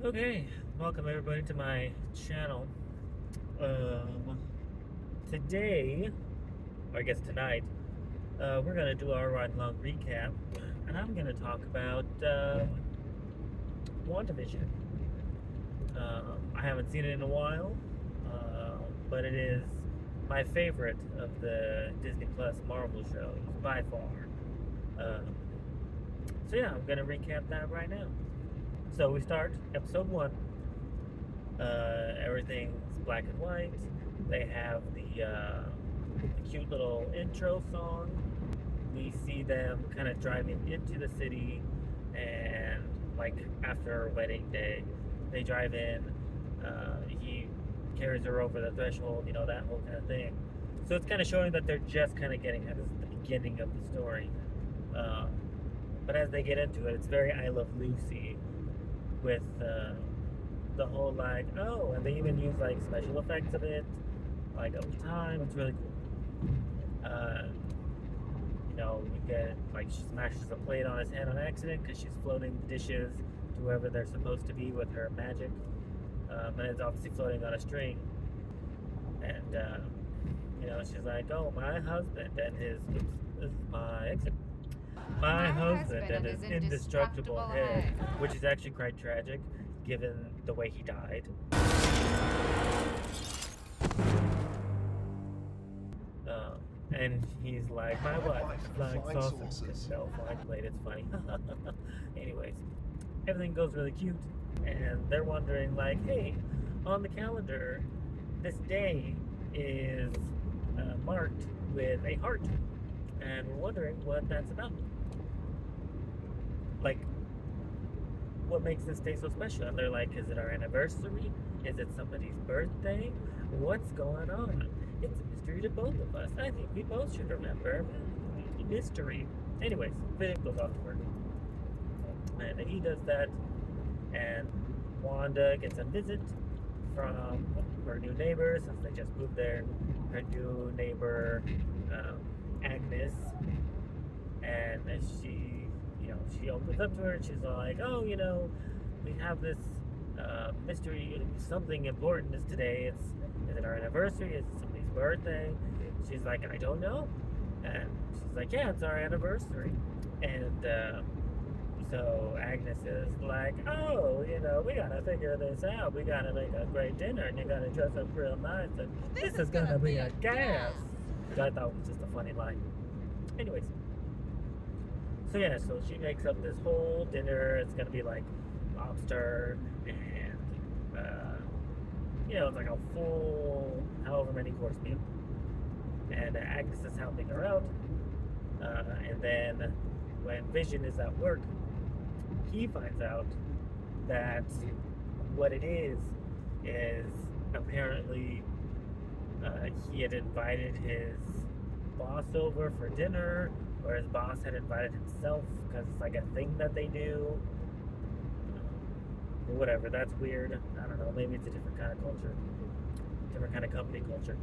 Okay, welcome everybody to my channel. Today, or I guess tonight, we're gonna do our ride along recap, and I'm gonna talk about WandaVision. I haven't seen it in a while, but it is my favorite of the Disney Plus Marvel shows by far. So yeah, I'm gonna recap that right now. So we start episode 1. Everything's black and white. They have the cute little intro song. We see them kind of driving into the city, and like after wedding day, they drive in. He carries her over the threshold, that whole kind of thing. So it's kind of showing that they're just kind of getting at the beginning of the story. But as they get into it, it's very I Love Lucy. With the whole and they even use like special effects of it, like over time. It's really cool. We get she smashes a plate on his head on accident because she's floating the dishes to wherever they're supposed to be with her magic, and it's obviously floating on a string. And she's like, "Oh, my husband and his this is my exit." My husband and his indestructible head, which is actually quite tragic given the way he died. And he's like, my wife, flying saucers. No, flying plate, it's funny. Anyways, everything goes really cute. And they're wondering, hey, on the calendar, this day is marked with a heart. And we're wondering what that's about. What makes this day so special? And they're like, is it our anniversary? Is it somebody's birthday? What's going on? It's a mystery to both of us. I think we both should remember. Mystery. Anyways, Vision goes off to work. And he does that. And Wanda gets a visit from her new neighbor, since they just moved there. Her new neighbor, Agnes. And she opens up to her and she's like, oh, we have this mystery, something important is today. Is it our anniversary? Is it somebody's birthday? She's like, I don't know. And she's like, yeah, it's our anniversary. And so Agnes is like, oh, we gotta figure this out. We gotta make a great dinner, and you gotta dress up real nice, and this is gonna be a gas. Which I thought was just a funny line. Anyways. So she makes up this whole dinner. It's gonna be like lobster and it's like a full however many course meal. And Agnes is helping her out. And then when Vision is at work, he finds out that what it is apparently he had invited his boss over for dinner, or his boss had invited himself because it's like a thing that they do. But whatever, that's weird. I don't know, maybe it's a different kind of culture, different kind of company culture.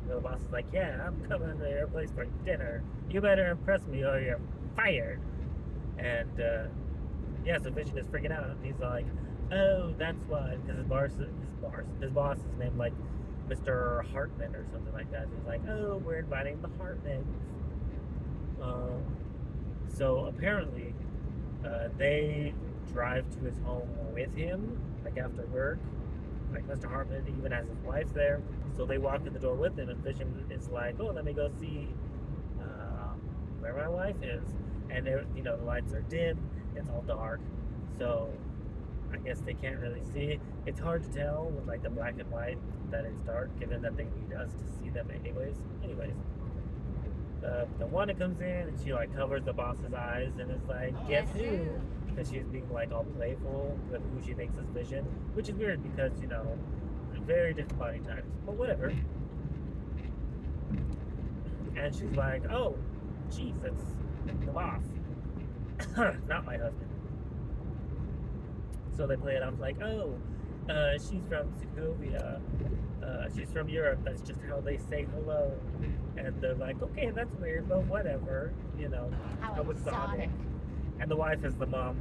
The boss is like, yeah, I'm coming to your place for dinner. You better impress me or you're fired. And so Vision is freaking out. And he's like, oh, that's why, because his boss is named like Mr. Hartman or something like that. So he's like, oh, we're inviting the Hartmans. So apparently, they drive to his home with him, after work. Mr. Hartman even has his wife there. So they walk in the door with him, and Vision is like, oh, let me go see where my wife is. And the lights are dim, it's all dark. So I guess they can't really see. It's hard to tell with the black and white that it's dark, given that they need us to see them anyways. The Wanda comes in and she covers the boss's eyes and is like, guess who? Because she's being all playful with who she thinks is Vision, which is weird because very different body types, but whatever. And she's like, oh, jeez, that's the boss, not my husband. So they play it off oh, she's from Sokovia. She's from Europe. That's just how they say hello. And they're like, okay, that's weird, but whatever. How exotic. And the wife is the mom.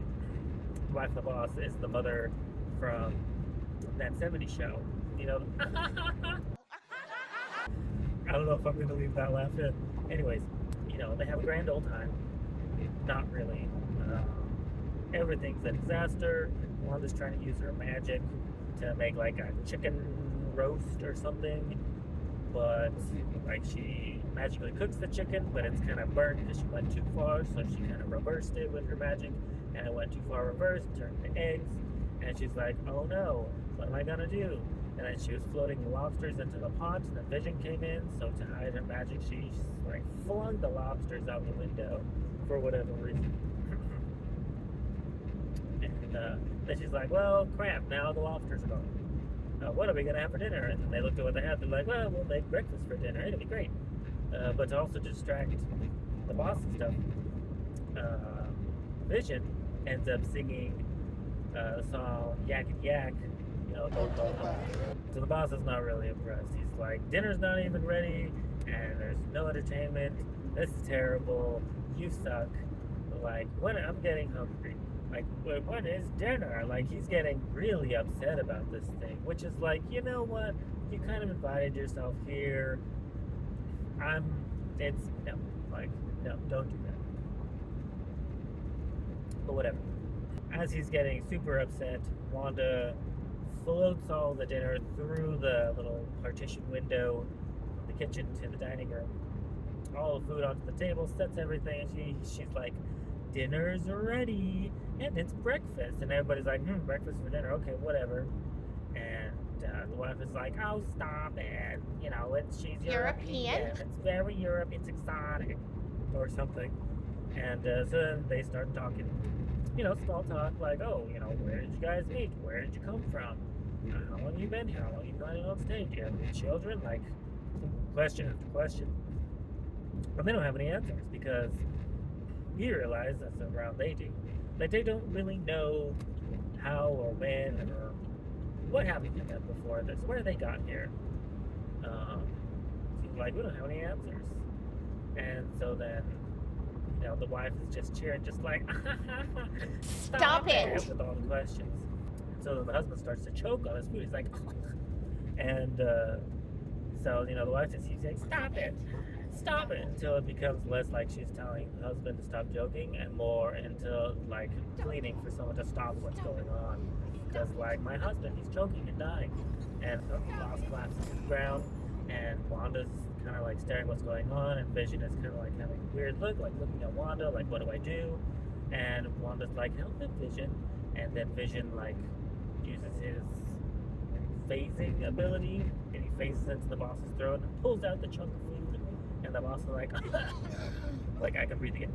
wife of the boss is the mother from that 70s show. You know, I don't know if I'm going to leave that laugh in. Anyways, you know, they have a grand old time. Not really. Everything's a disaster. Wanda's trying to use her magic to make like a chicken roast or something. But like she magically cooks the chicken, but it's kind of burnt because she went too far. So she kind of reversed it with her magic, and it went too far reversed, turned to eggs. And she's like, oh no, what am I going to do? And then she was floating the lobsters into the pot, and the Vision came in. So to hide her magic, she like flung the lobsters out the window for whatever reason. And then she's like, well, crap, now the lobsters are gone. What are we going to have for dinner? And they looked at what they had. They're like, well, we'll make breakfast for dinner. It'll be great. But to also distract the boss and stuff, Vision ends up singing the song Yakety Yak, you know, don't. So the boss is not really impressed. He's like, dinner's not even ready, and there's no entertainment. This is terrible. You suck. Like, when I'm getting hungry. Like, when is dinner? Like, he's getting really upset about this thing, which is like, you know what? You kind of invited yourself here. No, don't do that. But whatever. As he's getting super upset, Wanda floats all the dinner through the little partition window from the kitchen to the dining room. All the food onto the table, sets everything, and she's like, dinner's ready, and it's breakfast. And everybody's like, breakfast for dinner, okay, whatever. And the wife is like, oh, stop it. You know, she's European. It's very Europe, it's exotic, or something. And so then they start talking, you know, small talk, like, oh, you know, where did you guys meet? Where did you come from? How long have you been here? How long are you planning on staying? Do you have any children? Like, question after question. But they don't have any answers because we realize that's around they do. Like, they don't really know how or when or what happened to them before this, where they got here. Seems like we don't have any answers. And so then, you know, the wife is just cheering, just like, Stop it! With all the questions. So the husband starts to choke on his food. He's like, and so, you know, the wife just keeps saying, stop it! Stop it! Until it becomes less like she's telling the husband to stop joking and more into, like, pleading for someone to stop what's going on. Because, like, my husband, he's choking and dying. And the boss collapses to the ground, and Wanda's kind of like staring what's going on, and Vision is kind of like having a weird look, like looking at Wanda, like, what do I do? And Wanda's like, help him, Vision. And then Vision, like, uses his phasing ability, and he phases into the boss's throat and pulls out the chunk of food. And the boss is like, like, I can breathe again.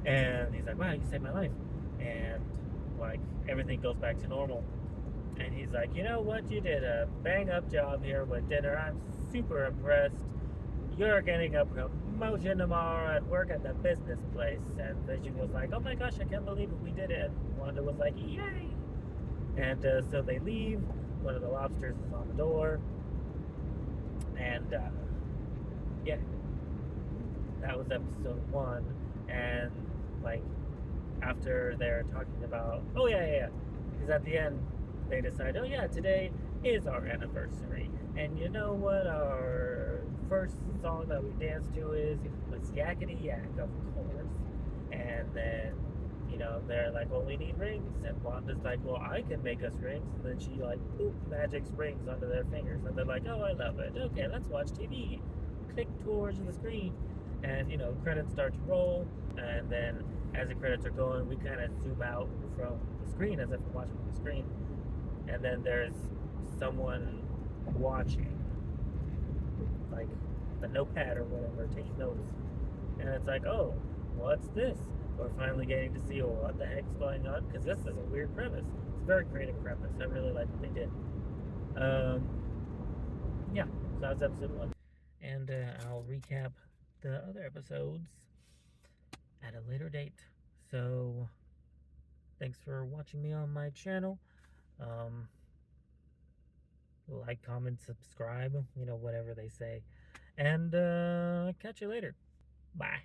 And he's like, wow, you saved my life. And, like, everything goes back to normal. And he's like, you know what? You did a bang-up job here with dinner. I'm super impressed. You're getting a promotion tomorrow at work at the business place. And Vision was like, oh my gosh, I can't believe it. We did it. And Wanda was like, yay. And so they leave. One of the lobsters is on the door. And, yeah. That was episode 1. And, like, after they're talking about, oh yeah. Because at the end, they decide, oh yeah, today is our anniversary. And you know what our first song that we danced to is? Was Yakety Yak, of course. And then, you know, they're like, well, we need rings. And Wanda's like, well, I can make us rings. And then she, like, boop, magics rings onto their fingers. And they're like, oh, I love it. Okay, let's watch TV. Click towards the screen. And, you know, credits start to roll. And then as the credits are going, we kind of zoom out from the screen as if we're watching from the screen. And then there's someone watching, like, the notepad or whatever, taking notes. And it's like, oh, what's this? We're finally getting to see, well, what the heck's going on? Because this is a weird premise. It's a very creative premise. I really like what they did. Yeah, so that was episode 1. And I'll recap the other episodes at a later date. So, thanks for watching me on my channel. Like, comment, subscribe, you know, whatever they say. And catch you later. Bye.